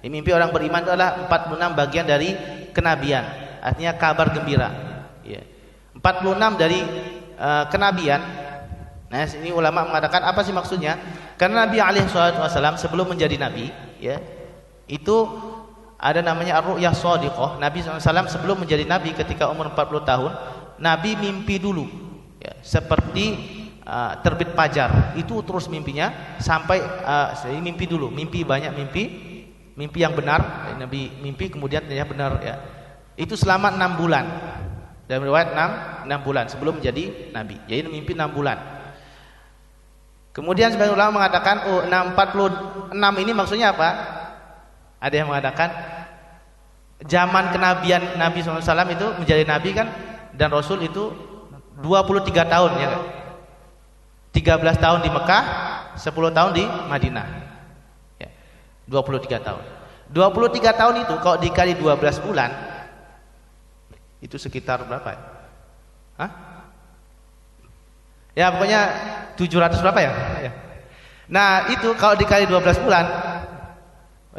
Mimpi orang beriman itu adalah 46 bagian dari kenabian. Artinya kabar gembira. Ya. 46 dari kenabian. Nah, ini ulama mengatakan apa sih maksudnya? Karena Nabi alaihi wasallam sebelum menjadi nabi, ya, itu ada namanya ar-ru'yah shadiqah. Nabi SAW sebelum menjadi nabi ketika umur 40 tahun, Nabi mimpi dulu, ya, seperti terbit fajar. Itu terus mimpinya sampai mimpi dulu, mimpi banyak mimpi yang benar. Nabi mimpi kemudian ternyata benar, ya. Itu selama 6 bulan. Dalam riwayat 6 bulan sebelum menjadi nabi. Jadi mimpi 6 bulan. Kemudian sebagian ulama mengatakan 46 ini maksudnya apa? Ada yang mengatakan zaman kenabian Nabi SAW itu menjadi nabi kan, dan Rasul itu 23 tahun, ya kan? 13 tahun di Mekah, 10 tahun di Madinah, ya, 23 tahun. 23 tahun itu kalau dikali 12 bulan itu sekitar berapa ya? Hah? Ya pokoknya 700 berapa ya? Nah itu kalau dikali 12 bulan,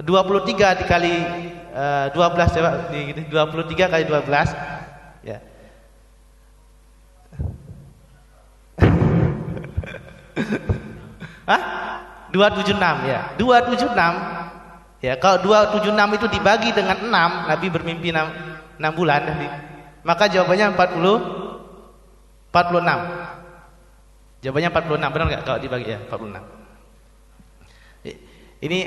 23 dikali 12 coba, 23 kali 12, ya. Hah? 276, ya. 276. Ya, kalau 276 itu dibagi dengan 6, Nabi bermimpi 6 bulan, maka jawabannya 46. Jawabannya 46, benar nggak kalau dibagi, ya 46. Ini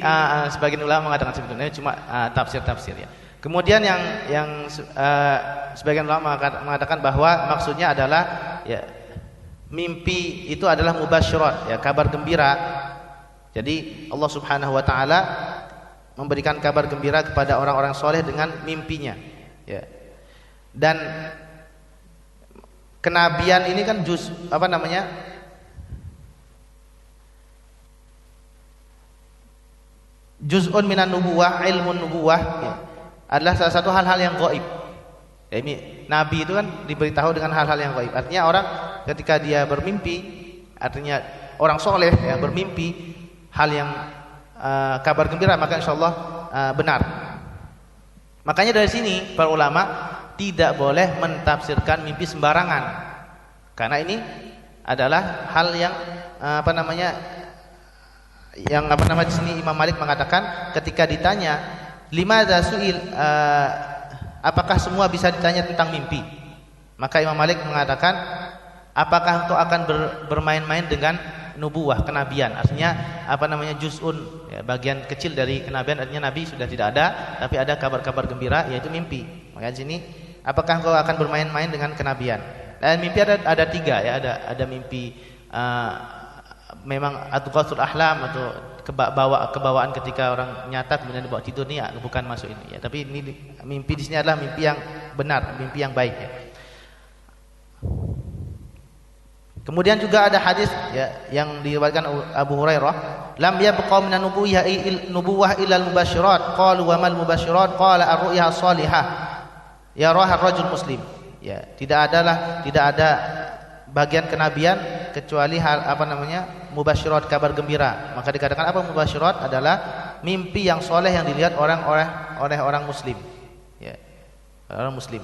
sebagian ulama mengatakan sebetulnya cuma tafsir-tafsir, ya. Kemudian yang sebagian ulama mengatakan bahwa maksudnya adalah, ya, mimpi itu adalah mubasyirat, ya, kabar gembira. Jadi Allah Subhanahu wa taala memberikan kabar gembira kepada orang-orang soleh dengan mimpinya, ya. Dan kenabian ini kan juz'un minan nubuwah, ilmun nubuwah, ya, adalah salah satu hal-hal yang gaib. Ya, ini nabi itu kan diberitahu dengan hal-hal yang gaib. Artinya orang ketika dia bermimpi, artinya orang soleh yang bermimpi hal yang kabar gembira, maka insyaallah benar. Makanya dari sini para ulama tidak boleh mentafsirkan mimpi sembarangan, karena ini adalah hal yang di sini Imam Malik mengatakan ketika ditanya limadza su'il, apakah semua bisa ditanya tentang mimpi, maka Imam Malik mengatakan apakah engkau akan bermain-main dengan nubuwah, kenabian, artinya juz'un, ya, bagian kecil dari kenabian, artinya nabi sudah tidak ada tapi ada kabar-kabar gembira yaitu mimpi. Maka di sini apakah engkau akan bermain-main dengan kenabian. Dan mimpi ada 3, ya, ada mimpi memang adghasul ahlam atau kebawaan ketika orang nyata kemudian dibawa tidur, ini ya, bukan masuk ini, ya. Tapi ini mimpi di sini adalah mimpi yang benar, mimpi yang baik, ya. Kemudian juga ada hadis, ya, yang diriwayatkan Abu Hurairah, lam yabqa minan nubuwah illa al-mubasyirat. Qalu wa mal mubasyirat? Qala ar-ru'ya as-salihah yaraha ar-rajul muslim. Ya, tidak ada bagian kenabian kecuali mubasyirat, kabar gembira. Maka dikatakan apa mubasyirat? Adalah mimpi yang soleh yang dilihat oleh orang muslim, ya, orang muslim.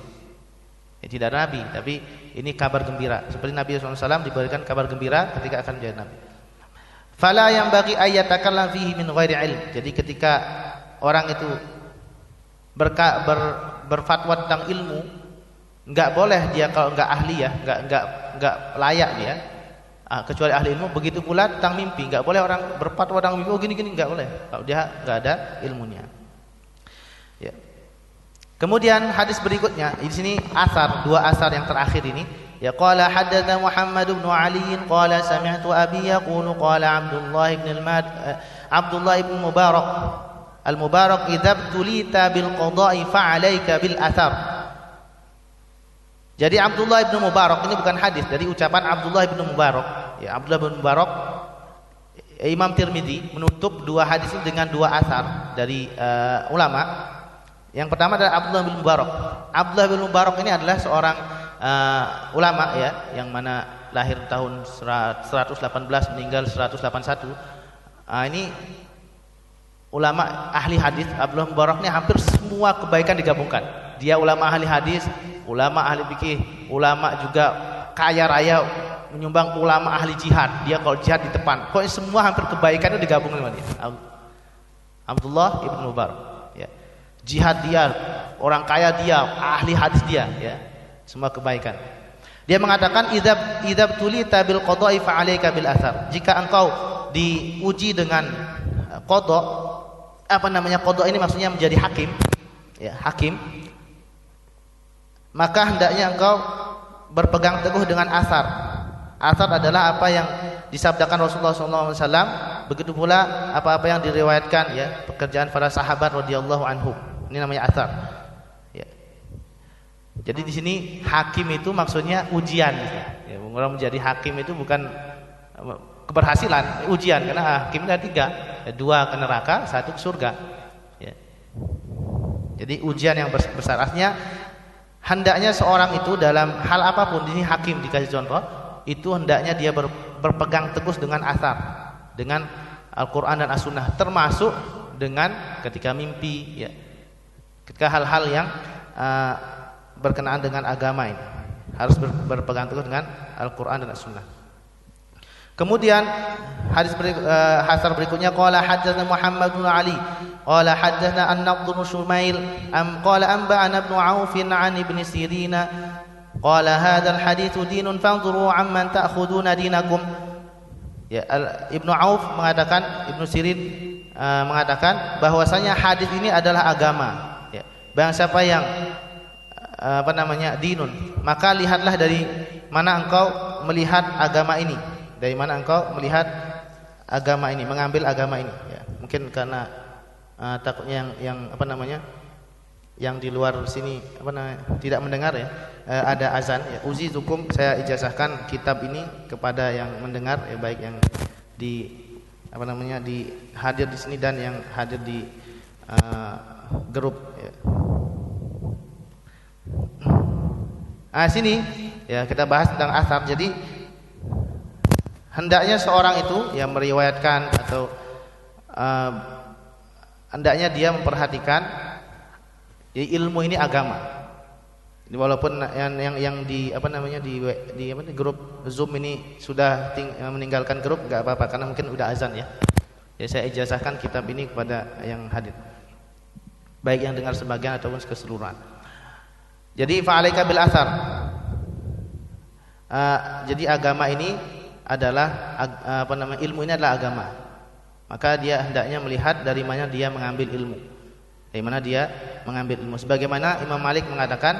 Tidak ada nabi, tapi ini kabar gembira. Seperti Nabi SAW diberikan kabar gembira ketika akan menjadi nabi. Fala yang bagi ayatakallam fihi min ghairi ilm. Jadi ketika orang itu berfatwa tentang ilmu, enggak boleh dia kalau enggak ahli ya, enggak layak dia. Kecuali ahli ilmu. Begitu pula tentang mimpi, enggak boleh orang berfatwa tentang mimpi, oh gini-gini, enggak boleh kalau dia enggak ada ilmunya. Ya. Kemudian hadis berikutnya di sini dua asar yang terakhir ini. Ya qala haddatsa Muhammad bin Ali qala sami'tu abi yaqulu qala Abdullah ibn Mubarak al-Mubarak idza tulita bil qada'i fa 'alaika bil athar. Jadi Abdullah ibn Mubarak ini bukan hadis, dari ucapan Abdullah ibn Mubarak. Ya, Abdullah ibn Mubarak, Imam Tirmidzi menutup dua hadis ini dengan dua asar dari ulama. Yang pertama adalah Abdullah bin Mubarak. Abdullah bin Mubarak ini adalah seorang ulama ya, yang mana lahir tahun 118 meninggal 181. Ini ulama ahli hadis. Abdullah bin Mubarak ini hampir semua kebaikan digabungkan. Dia ulama ahli hadis, ulama ahli fikih, ulama juga kaya raya, menyumbang ulama ahli jihad. Dia kalau jihad di depan. Pokoknya semua hampir kebaikan itu digabungkan sama dia. Abdullah ibn Mubarak. Ya. Jihad dia, orang kaya dia, ahli hadis dia, ya. Semua kebaikan. Dia mengatakan idzab tulita bil qada'i fa 'alaika bil athar. Jika engkau diuji dengan qada, qada ini maksudnya menjadi hakim, ya, hakim, maka hendaknya engkau berpegang teguh dengan asar. Asar adalah apa yang disabdakan Rasulullah SAW. Begitu pula apa-apa yang diriwayatkan, ya, pekerjaan para sahabat radhiyallahu anhum. Ini namanya asar. Ya. Jadi di sini hakim itu maksudnya ujian. Ya, orang menjadi hakim itu bukan keberhasilan, ujian, karena hakim ada tiga, ya, dua ke neraka, satu ke surga. Ya. Jadi ujian yang besar. Artinya hendaknya seorang itu dalam hal apapun, di sini hakim dikasih contoh, itu hendaknya dia berpegang teguh dengan asar, dengan Al-Quran dan As-Sunnah, termasuk dengan ketika mimpi, ya, ketika hal-hal yang berkenaan dengan agama ini harus berpegang teguh dengan Al-Quran dan As-Sunnah. Kemudian hadis hasar berikutnya qala haddatsana Muhammad bin Ali qala haddatsana An-Nadhr bin Shumail qala anba'ana ibn Auf an ibn Sirin qala hadzal hadits dinun fanzuru amman ta'khuduna dinakum. Ya, Ibnu Auf mengatakan, Ibnu Sirin mengatakan bahwasanya hadis ini adalah agama. Ya, barang siapa yang dinun, maka lihatlah dari mana engkau melihat agama ini, dari mana engkau melihat agama ini, mengambil agama ini. Ya, mungkin karena takutnya yang di luar sini tidak mendengar, ya, ada azan, ya. Uzizukum, saya ijazahkan kitab ini kepada yang mendengar, ya, baik yang di di hadir di sini dan yang hadir di grup, ya. Sini, ya, kita bahas tentang asar. Jadi hendaknya seorang itu yang meriwayatkan atau hendaknya dia memperhatikan, ya, ilmu ini agama. Walaupun yang di grup Zoom ini sudah meninggalkan grup, enggak apa-apa karena mungkin udah azan, ya. Ya, saya ijazahkan kitab ini kepada yang hadir, baik yang dengar sebagian ataupun keseluruhan. Jadi fa'alaika bil athar. Jadi agama ini adalah ilmu ini adalah agama. Maka dia hendaknya melihat dari mana dia mengambil ilmu. Dari mana dia mengambil ilmu. Sebagaimana Imam Malik mengatakan,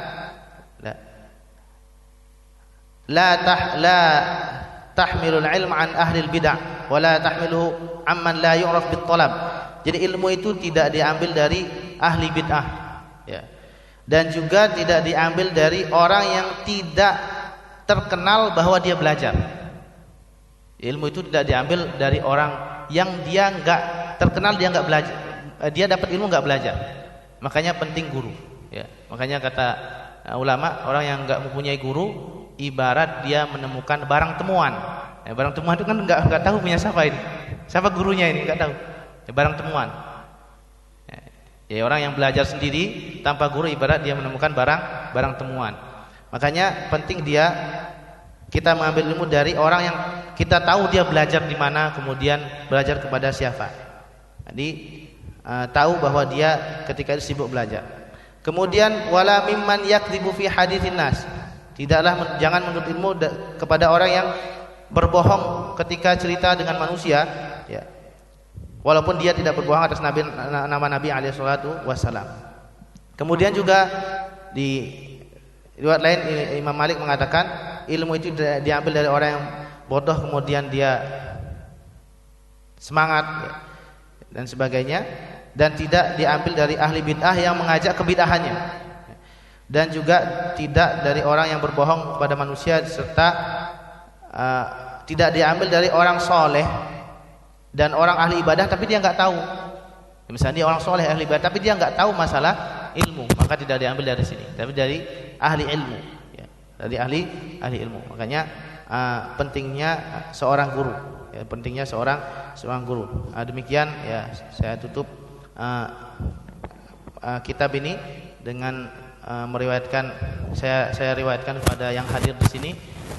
la tahmilul ilm an ahli bid'ah wa la tahmiluhu amman la yu'raf bit talab. Jadi ilmu itu tidak diambil dari ahli bid'ah, ya. Dan juga tidak diambil dari orang yang tidak terkenal bahwa dia belajar. Ilmu itu tidak diambil dari orang yang dia enggak terkenal, dia enggak belajar. Dia dapat ilmu enggak belajar. Makanya penting guru, ya. Makanya kata ulama, orang yang enggak mempunyai guru ibarat dia menemukan barang temuan. Ya, barang temuan itu kan enggak tahu punya siapa ini. Siapa gurunya ini, enggak tahu. Ya, barang temuan. Ya, orang yang belajar sendiri tanpa guru ibarat dia menemukan barang temuan. Makanya penting kita mengambil ilmu dari orang yang kita tahu dia belajar di mana, kemudian belajar kepada siapa. Jadi tahu bahwa dia ketika itu sibuk belajar. Kemudian wala mimman yakdzibu fi haditsin nas. Jangan menuntut ilmu kepada orang yang berbohong ketika cerita dengan manusia, ya. Walaupun dia tidak berbohong atas nama Nabi alaihi salatu wassalam. Kemudian juga di riwayat lain Imam Malik mengatakan ilmu itu diambil dari orang yang bodoh kemudian dia semangat, ya, dan sebagainya, dan tidak diambil dari ahli bid'ah yang mengajak kebid'ahannya. Dan juga tidak dari orang yang berbohong kepada manusia, serta tidak diambil dari orang soleh dan orang ahli ibadah tapi dia nggak tahu. Misalnya dia orang soleh ahli ibadah tapi dia nggak tahu masalah ilmu, maka tidak diambil dari sini, tapi dari ahli ilmu, ya, dari ahli ilmu. Makanya pentingnya seorang guru, ya, pentingnya seorang guru. Demikian ya saya tutup kitab ini dengan meriwayatkan, saya riwayatkan kepada yang hadir di sini,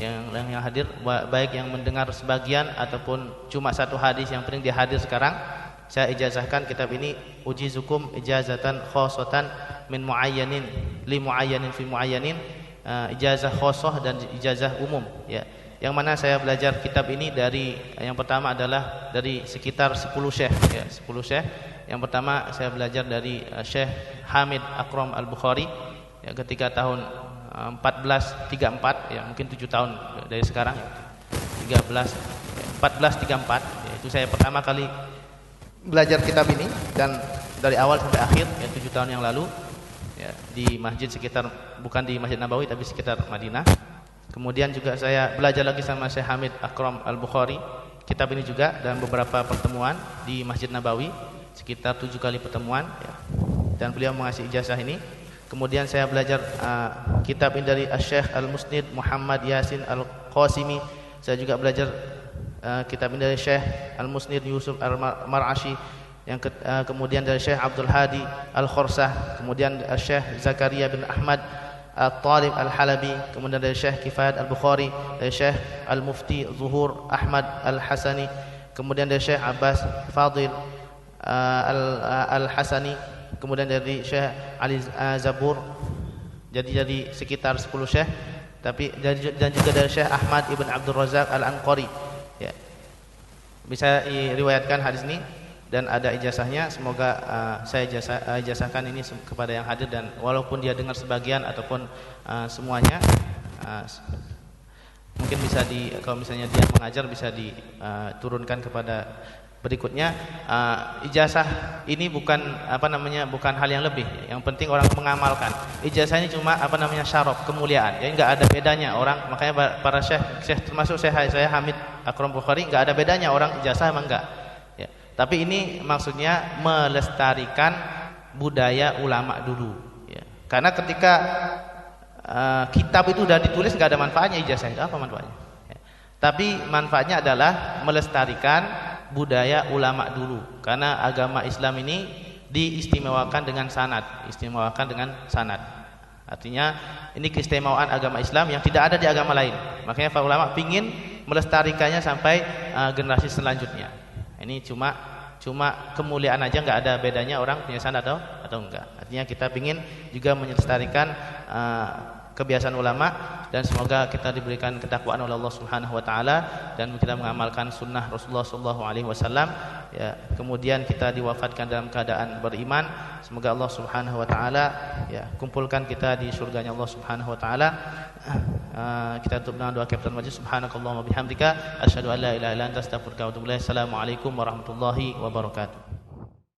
yang hadir, baik yang mendengar sebagian ataupun cuma satu hadis, yang penting dia hadir sekarang. Saya ijazahkan kitab ini ujizukum ijazatan khosotan min muayyanin li muayyanin fi muayyanin, ijazah khosoh dan ijazah umum, ya. Yang mana saya belajar kitab ini dari, yang pertama adalah dari sekitar 10 syekh, ya, 10 syekh. Yang pertama saya belajar dari Syekh Hamid Akram Al-Bukhari, ya, ketika tahun 1434, ya, mungkin 7 tahun dari sekarang, ya, 1434, ya, itu saya pertama kali belajar kitab ini, dan dari awal sampai akhir, ya, 7 tahun yang lalu, ya, di masjid sekitar, bukan di Masjid Nabawi tapi sekitar Madinah. Kemudian juga saya belajar lagi sama Syekh Hamid Akram Al-Bukhari, kitab ini juga, dan beberapa pertemuan di Masjid Nabawi, sekitar 7 kali pertemuan, ya, dan beliau mengasih ijazah ini. Kemudian saya belajar kitab ini dari Syekh Al-Musnid Muhammad Yasin Al-Qasimi. Saya juga belajar kitab ini dari Syekh Al-Musnid Yusuf Al-Mar'ashi, yang kemudian dari Syekh Abdul Hadi Al-Khorsah, kemudian Syekh Zakaria bin Ahmad Al-Talib Al-Halabi, kemudian dari Syekh Kifayat Al-Bukhari, dari Syekh Al-Mufti Zuhur Ahmad Al-Hasani, kemudian dari Syekh Abbas Fadil Al-Hasani, kemudian dari Syekh Ali Zabur. Jadi sekitar 10 syekh, tapi dan juga dari Syekh Ahmad Ibn Abdul Razak Al-Anqari, ya. Bisa riwayatkan hadis ini dan ada ijazahnya. Semoga saya ijazahkan ini kepada yang hadir, dan walaupun dia dengar sebagian ataupun semuanya, mungkin bisa kalau misalnya dia mengajar bisa diturunkan kepada berikutnya. Ijazah ini bukan bukan hal yang lebih. Yang penting orang mengamalkan. Ijazah ini cuma syaraf, kemuliaan. Ya, enggak ada bedanya orang. Makanya para syekh termasuk saya Hamid Akram Bukhari, enggak ada bedanya orang ijazah emang enggak. Ya. Tapi ini maksudnya melestarikan budaya ulama dulu. Ya. Karena ketika kitab itu sudah ditulis enggak ada manfaatnya ijazah itu, apa manfaatnya? Ya. Tapi manfaatnya adalah melestarikan budaya ulama dulu, karena agama Islam ini diistimewakan dengan sanad, artinya ini keistimewaan agama Islam yang tidak ada di agama lain. Makanya para ulama ingin melestarikannya sampai generasi selanjutnya. Ini cuma kemuliaan aja, nggak ada bedanya orang punya sanad atau enggak. Artinya kita ingin juga melestarikan kebiasaan ulama, dan semoga kita diberikan ketakwaan oleh Allah Subhanahu wa taala dan kita mengamalkan sunnah Rasulullah sallallahu alaihi wasallam, ya. Kemudian kita diwafatkan dalam keadaan beriman. Semoga Allah Subhanahu wa taala, ya, kumpulkan kita di surganya Allah Subhanahu wa taala. Kita tutup dengan doa kafaratul majlis. Subhanakallahumma bihamdika asyhadu an la ilaha illa anta astaghfiruka wa atubu ilaik. Assalamualaikum warahmatullahi wabarakatuh.